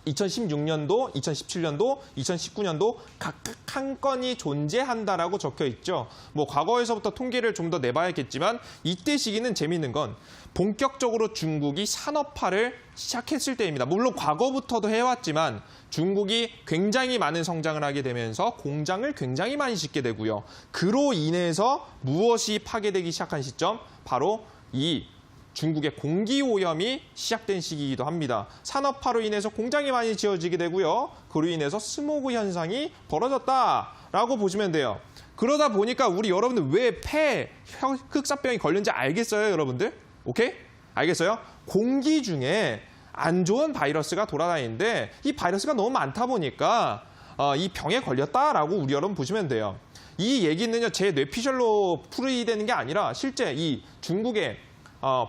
2016년도, 2017년도, 2019년도 각각 한 건이 존재한다라고 적혀 있죠. 뭐 과거에서부터 통계를 좀 더 내봐야겠지만 이때 시기는 재미있는 건 본격적으로 중국이 산업화를 시작했을 때입니다. 물론 과거부터도 해왔지만 중국이 굉장히 많은 성장을 하게 되면서 공장을 굉장히 많이 짓게 되고요. 그로 인해서 무엇이 파괴되기 시작한 시점? 바로 이 중국의 공기오염이 시작된 시기이기도 합니다. 산업화로 인해서 공장이 많이 지어지게 되고요. 그로 인해서 스모그 현상이 벌어졌다라고 보시면 돼요. 그러다 보니까 우리 여러분들 왜 흑사병이 걸렸는지 알겠어요, 여러분들? 오케이? 알겠어요? 공기 중에 안 좋은 바이러스가 돌아다니는데 이 바이러스가 너무 많다 보니까 이 병에 걸렸다라고 우리 여러분 보시면 돼요. 이 얘기는요, 제 뇌피셜로 풀이되는 게 아니라 실제 이 중국의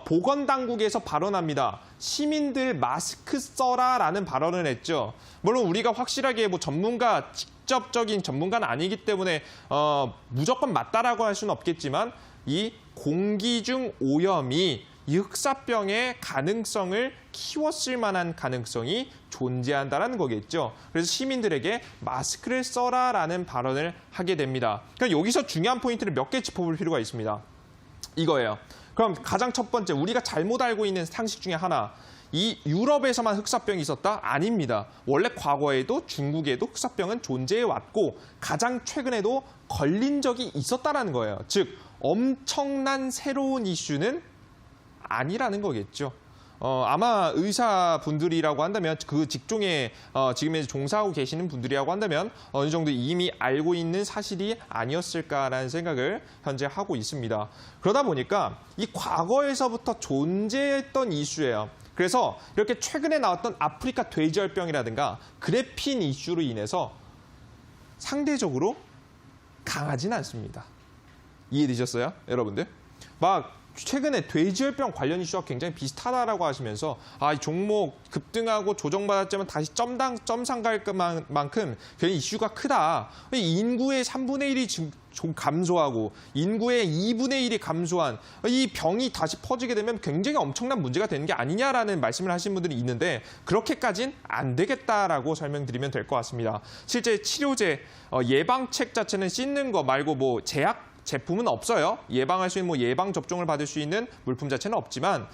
보건당국에서 발언합니다. 시민들 마스크 써라라는 발언을 했죠. 물론 우리가 확실하게 뭐 직접적인 전문가는 아니기 때문에 무조건 맞다라고 할 수는 없겠지만 이 공기 중 오염이 이 흑사병의 가능성을 키웠을 만한 가능성이 존재한다는 거겠죠. 그래서 시민들에게 마스크를 써라라는 발언을 하게 됩니다. 그러니까 여기서 중요한 포인트를 몇 개 짚어볼 필요가 있습니다. 이거예요. 그럼 가장 첫 번째, 우리가 잘못 알고 있는 상식 중에 하나. 이 유럽에서만 흑사병이 있었다? 아닙니다. 원래 과거에도 중국에도 흑사병은 존재해 왔고 가장 최근에도 걸린 적이 있었다는 거예요. 즉, 엄청난 새로운 이슈는 아니라는 거겠죠. 아마 의사분들이라고 한다면 그 직종에 지금 종사하고 계시는 분들이라고 한다면 어느 정도 이미 알고 있는 사실이 아니었을까라는 생각을 현재 하고 있습니다. 그러다 보니까 이 과거에서부터 존재했던 이슈예요. 그래서 이렇게 최근에 나왔던 아프리카 돼지열병이라든가 그래핀 이슈로 인해서 상대적으로 강하진 않습니다. 이해되셨어요, 여러분들? 막 최근에 돼지열병 관련 이슈가 굉장히 비슷하다라고 하시면서 이 종목 급등하고 조정받았지만 다시 점상 갈 만큼 굉장히 이슈가 크다. 인구의 3분의 1이 감소하고 인구의 2분의 1이 감소한 이 병이 다시 퍼지게 되면 굉장히 엄청난 문제가 되는 게 아니냐라는 말씀을 하신 분들이 있는데 그렇게까지는 안 되겠다라고 설명드리면 될 것 같습니다. 실제 치료제, 예방책 자체는 씻는 거 말고 뭐 제품은 없어요. 예방할 수 있는 뭐 예방 접종을 받을 수 있는 물품 자체는 없지만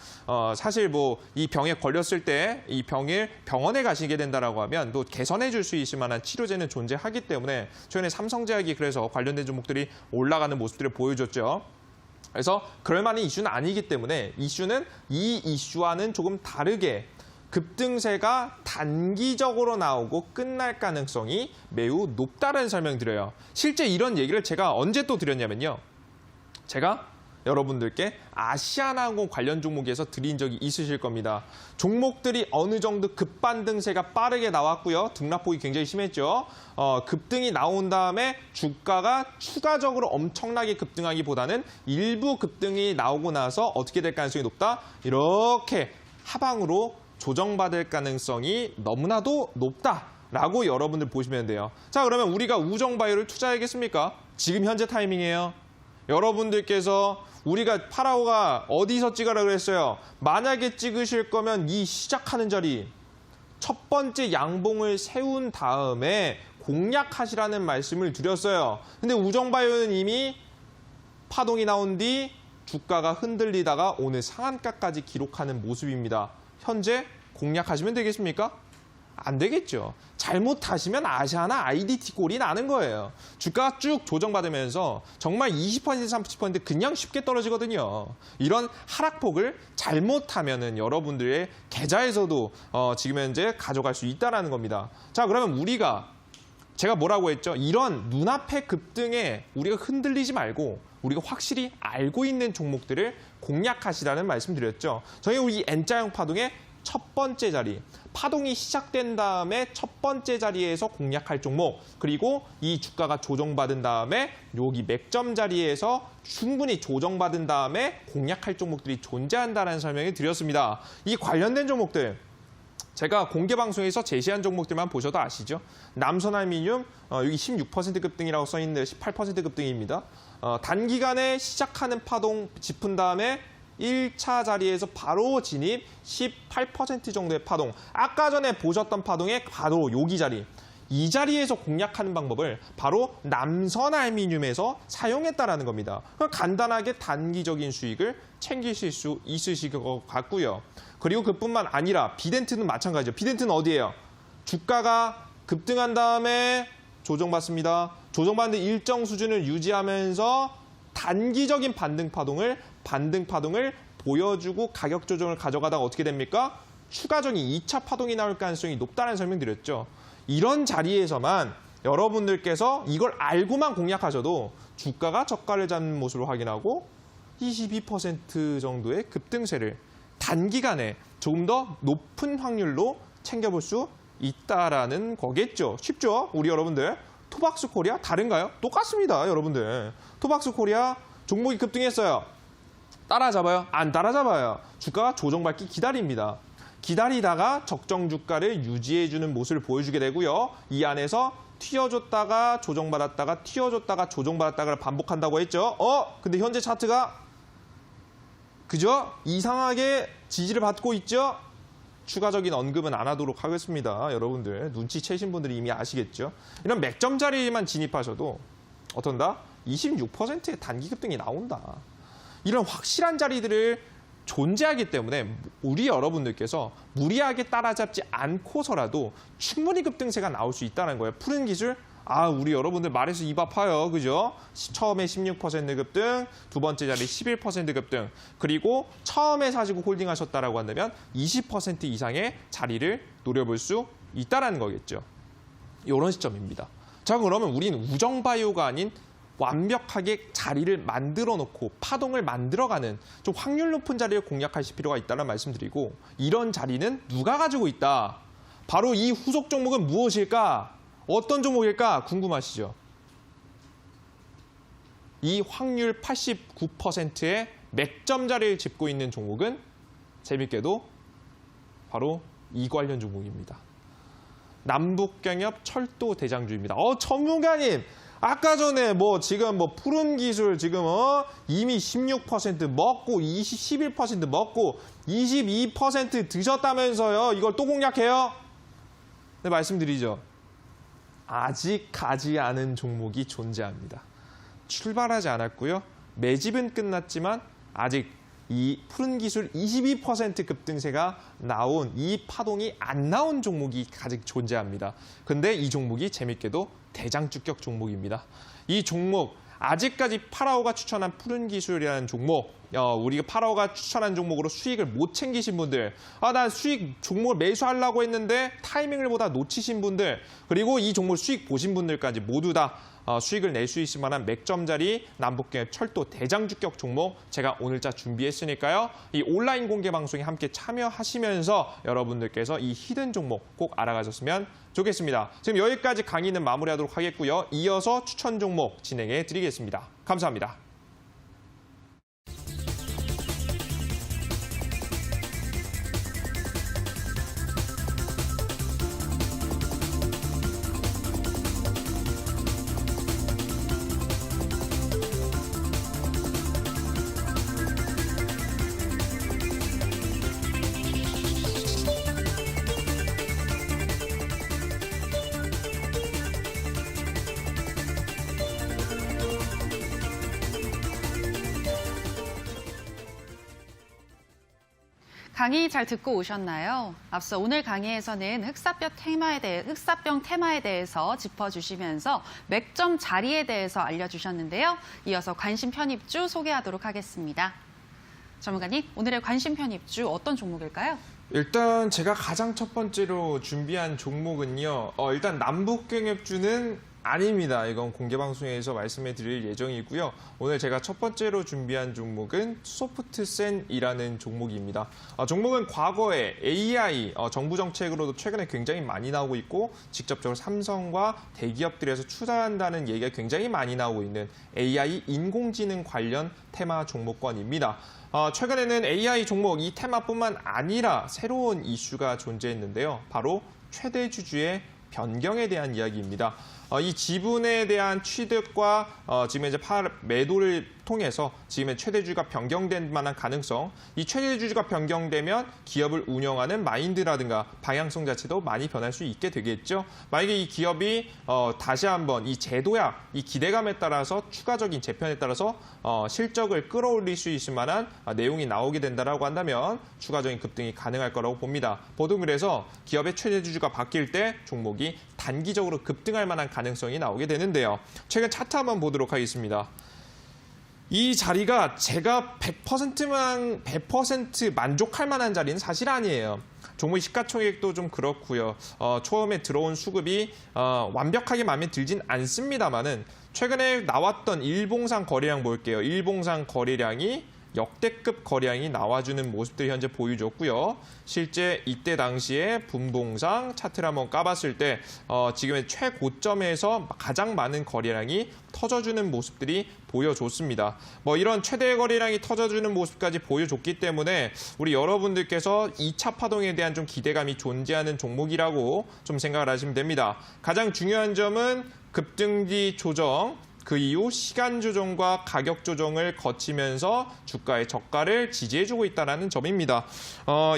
사실 뭐 이 병에 걸렸을 때 이 병을 병원에 가시게 된다라고 하면 또 개선해 줄 수 있을 만한 치료제는 존재하기 때문에 최근에 삼성제약이 그래서 관련된 종목들이 올라가는 모습들을 보여줬죠. 그래서 그럴 만한 이슈는 아니기 때문에 이슈는 이 이슈와는 조금 다르게 급등세가 단기적으로 나오고 끝날 가능성이 매우 높다는 설명드려요. 실제 이런 얘기를 제가 언제 또 드렸냐면요. 제가 여러분들께 아시아나항공 관련 종목에서 드린 적이 있으실 겁니다. 종목들이 어느 정도 급반등세가 빠르게 나왔고요. 등락폭이 굉장히 심했죠. 급등이 나온 다음에 주가가 추가적으로 엄청나게 급등하기보다는 일부 급등이 나오고 나서 어떻게 될 가능성이 높다? 이렇게 하방으로 조정받을 가능성이 너무나도 높다라고 여러분들 보시면 돼요. 자, 그러면 우리가 우정바이오를 투자하겠습니까? 지금 현재 타이밍이에요. 여러분들께서 우리가 파라오가 어디서 찍으라 그랬어요? 만약에 찍으실 거면 이 시작하는 자리 첫 번째 양봉을 세운 다음에 공략하시라는 말씀을 드렸어요. 근데 우정바이오는 이미 파동이 나온 뒤 주가가 흔들리다가 오늘 상한가까지 기록하는 모습입니다. 현재 공략하시면 되겠습니까? 안 되겠죠. 잘못하시면 아시아나 IDT 꼴이 나는 거예요. 주가가 쭉 조정받으면서 정말 20%, 30% 그냥 쉽게 떨어지거든요. 이런 하락폭을 잘못하면은 여러분들의 계좌에서도 지금 현재 가져갈 수 있다는 겁니다. 자, 그러면 제가 뭐라고 했죠? 이런 눈앞의 급등에 우리가 흔들리지 말고 우리가 확실히 알고 있는 종목들을 공략하시라는 말씀 드렸죠. 저희 우리 N자형 파동의 첫 번째 자리, 파동이 시작된 다음에 첫 번째 자리에서 공략할 종목, 그리고 이 주가가 조정받은 다음에 여기 맥점 자리에서 충분히 조정받은 다음에 공략할 종목들이 존재한다는 설명을 드렸습니다. 이 관련된 종목들, 제가 공개 방송에서 제시한 종목들만 보셔도 아시죠? 남선알미늄 여기 16% 급등이라고 써 있는데 18% 급등입니다. 단기간에 시작하는 파동 짚은 다음에 1차 자리에서 바로 진입 18% 정도의 파동. 아까 전에 보셨던 파동의 바로 여기 자리. 이 자리에서 공략하는 방법을 바로 남선알미늄에서 사용했다라는 겁니다. 간단하게 단기적인 수익을 챙기실 수 있으실 것 같고요. 그리고 그뿐만 아니라 비덴트는 마찬가지죠. 비덴트는 어디예요? 주가가 급등한 다음에 조정받습니다. 조정받는데 일정 수준을 유지하면서 단기적인 반등 파동을 보여주고 가격 조정을 가져가다가 어떻게 됩니까? 추가적인 2차 파동이 나올 가능성이 높다는 설명드렸죠. 이런 자리에서만 여러분들께서 이걸 알고만 공략하셔도 주가가 저가를 잡는 모습을 확인하고 22% 정도의 급등세를 단기간에 조금 더 높은 확률로 챙겨볼 수 있다라는 거겠죠. 쉽죠? 우리 여러분들. 토박스 코리아 다른가요? 똑같습니다, 여러분들. 토박스 코리아 종목이 급등했어요. 따라잡아요? 안 따라잡아요. 주가가 조정받기 기다립니다. 기다리다가 적정 주가를 유지해주는 모습을 보여주게 되고요. 이 안에서 튀어줬다가 조정받았다가 튀어줬다가 조정받았다가 반복한다고 했죠. 근데 현재 차트가 그죠? 이상하게 지지를 받고 있죠? 추가적인 언급은 안 하도록 하겠습니다. 여러분들 눈치채신 분들이 이미 아시겠죠? 이런 맥점 자리만 진입하셔도 어떤다? 26%의 단기 급등이 나온다. 이런 확실한 자리들을 존재하기 때문에 우리 여러분들께서 무리하게 따라잡지 않고서라도 충분히 급등세가 나올 수 있다는 거예요. 푸른 기술, 우리 여러분들 말해서 입 아파요. 그죠? 처음에 16% 급등, 두 번째 자리 11% 급등, 그리고 처음에 사시고 홀딩하셨다라고 한다면 20% 이상의 자리를 노려볼 수 있다는 거겠죠. 이런 시점입니다. 자, 그러면 우리는 우정바이오가 아닌 완벽하게 자리를 만들어 놓고 파동을 만들어가는 좀 확률 높은 자리를 공략하실 필요가 있다는 말씀드리고, 이런 자리는 누가 가지고 있다? 바로 이 후속 종목은 무엇일까? 어떤 종목일까? 궁금하시죠? 이 확률 89%의 맥점 자리를 짚고 있는 종목은 재밌게도 바로 이 관련 종목입니다. 남북경협 철도 대장주입니다. 전문가님! 아까 전에 지금 푸른 기술 지금 이미 16% 먹고 11% 먹고 22% 드셨다면서요. 이걸 또 공략해요? 네, 말씀드리죠. 아직 가지 않은 종목이 존재합니다. 출발하지 않았고요. 매집은 끝났지만 아직 이 푸른 기술 22% 급등세가 나온 이 파동이 안 나온 종목이 아직 존재합니다. 근데 이 종목이 재밌게도 대장주격 종목입니다. 이 종목 아직까지 파라오가 추천한 푸른 기술이라는 종목, 우리가 파라오가 추천한 종목으로 수익을 못 챙기신 분들, 난 수익 종목을 매수하려고 했는데 타이밍을 보다 놓치신 분들, 그리고 이 종목 수익 보신 분들까지 모두 다 수익을 낼 수 있을 만한 맥점 자리 남북경협 철도 대장주격 종목 제가 오늘자 준비했으니까요. 이 온라인 공개 방송에 함께 참여하시면서 여러분들께서 이 히든 종목 꼭 알아가셨으면 좋겠습니다. 지금 여기까지 강의는 마무리하도록 하겠고요. 이어서 추천 종목 진행해 드리겠습니다. 감사합니다. 강의 잘 듣고 오셨나요? 앞서 오늘 강의에서는 흑사병 테마에 대해서 짚어주시면서 맥점 자리에 대해서 알려주셨는데요. 이어서 관심 편입주 소개하도록 하겠습니다. 전문가님, 오늘의 관심 편입주 어떤 종목일까요? 일단 제가 가장 첫 번째로 준비한 종목은요. 일단 남북경협주는 아닙니다. 이건 공개방송에서 말씀해 드릴 예정이고요. 오늘 제가 첫 번째로 준비한 종목은 소프트센이라는 종목입니다. 종목은 과거에 AI, 정부 정책으로도 최근에 굉장히 많이 나오고 있고 직접적으로 삼성과 대기업들에서 투자한다는 얘기가 굉장히 많이 나오고 있는 AI 인공지능 관련 테마 종목권입니다. 최근에는 AI 종목 이 테마뿐만 아니라 새로운 이슈가 존재했는데요. 바로 최대 주주의 변경에 대한 이야기입니다. 이 지분에 대한 취득과 지금 이제 매도를 통해서 지금의 최대주주가 변경된 만한 가능성, 이 최대주주가 변경되면 기업을 운영하는 마인드라든가 방향성 자체도 많이 변할 수 있게 되겠죠. 만약에 이 기업이 다시 한번 이 제도야, 이 기대감에 따라서 추가적인 재편에 따라서 실적을 끌어올릴 수 있을 만한 내용이 나오게 된다라고 한다면 추가적인 급등이 가능할 거라고 봅니다. 보통 그래서 기업의 최대주주가 바뀔 때 종목이 단기적으로 급등할 만한 가능성이 나오게 되는데요. 최근 차트 한번 보도록 하겠습니다. 이 자리가 제가 100% 만족할 만한 자리는 사실 아니에요. 종목 시가총액도 좀 그렇고요. 처음에 들어온 수급이 완벽하게 마음에 들진 않습니다만은 최근에 나왔던 일봉상 거래량 볼게요. 일봉상 거래량이 역대급 거래량이 나와주는 모습들이 현재 보여줬고요. 실제 이때 당시에 분봉상 차트를 한번 까봤을 때 지금의 최고점에서 가장 많은 거래량이 터져주는 모습들이 보여줬습니다. 뭐 이런 최대 거래량이 터져주는 모습까지 보여줬기 때문에 우리 여러분들께서 2차 파동에 대한 좀 기대감이 존재하는 종목이라고 좀 생각을 하시면 됩니다. 가장 중요한 점은 급등기 조정, 그 이후 시간 조정과 가격 조정을 거치면서 주가의 저가를 지지해주고 있다는 점입니다.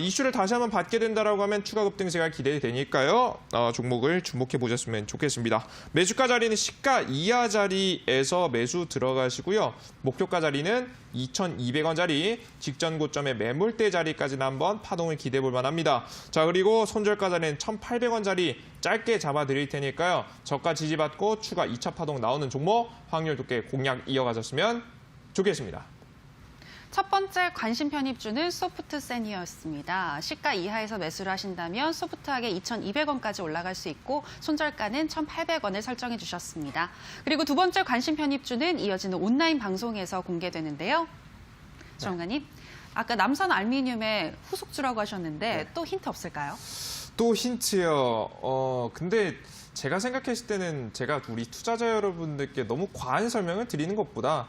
이슈를 다시 한번 받게 된다라고 하면 추가 급등세가 기대되니까요. 종목을 주목해 보셨으면 좋겠습니다. 매수가 자리는 시가 이하 자리에서 매수 들어가시고요. 목표가 자리는 2,200원 자리, 직전 고점의 매물대 자리까지는 한번 파동을 기대해 볼 만합니다. 자, 그리고 손절가 자리는 1,800원 자리 짧게 잡아드릴 테니까요. 저가 지지받고 추가 2차 파동 나오는 종목 확률 높게 공략 이어가셨으면 좋겠습니다. 첫 번째 관심 편입주는 소프트 세니어였습니다. 시가 이하에서 매수를 하신다면 소프트하게 2,200원까지 올라갈 수 있고 손절가는 1,800원을 설정해 주셨습니다. 그리고 두 번째 관심 편입주는 이어지는 온라인 방송에서 공개되는데요. 주원가님, 아까 남선 알루미늄의 후속주라고 하셨는데 또 힌트 없을까요? 또 힌트요. 근데 제가 생각했을 때는 제가 우리 투자자 여러분들께 너무 과한 설명을 드리는 것보다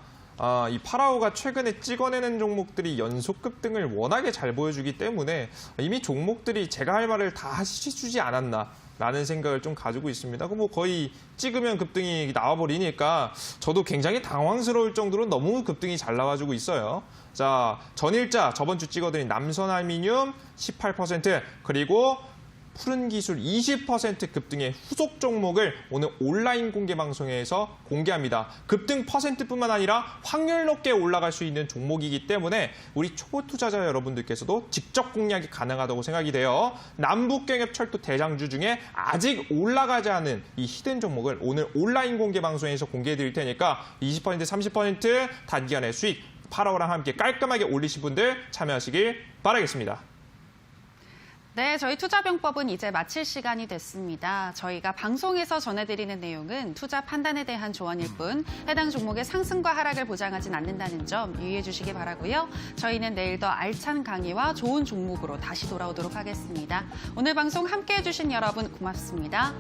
이 파라오가 최근에 찍어내는 종목들이 연속 급등을 워낙에 잘 보여주기 때문에 이미 종목들이 제가 할 말을 다 하시주지 않았나라는 생각을 좀 가지고 있습니다. 뭐 거의 찍으면 급등이 나와버리니까 저도 굉장히 당황스러울 정도로 너무 급등이 잘 나와주고 있어요. 자, 전일자 저번 주 찍어드린 남선알루미늄 18% 그리고 푸른 기술 20% 급등의 후속 종목을 오늘 온라인 공개 방송에서 공개합니다. 급등 퍼센트뿐만 아니라 확률 높게 올라갈 수 있는 종목이기 때문에 우리 초보 투자자 여러분들께서도 직접 공략이 가능하다고 생각이 돼요. 남북경협철도 대장주 중에 아직 올라가지 않은 이 히든 종목을 오늘 온라인 공개 방송에서 공개해 드릴 테니까 20%, 30% 단기간의 수익 파라오랑 함께 깔끔하게 올리신 분들 참여하시길 바라겠습니다. 네, 저희 투자병법은 이제 마칠 시간이 됐습니다. 저희가 방송에서 전해드리는 내용은 투자 판단에 대한 조언일 뿐 해당 종목의 상승과 하락을 보장하진 않는다는 점 유의해 주시기 바라고요. 저희는 내일 더 알찬 강의와 좋은 종목으로 다시 돌아오도록 하겠습니다. 오늘 방송 함께해 주신 여러분 고맙습니다.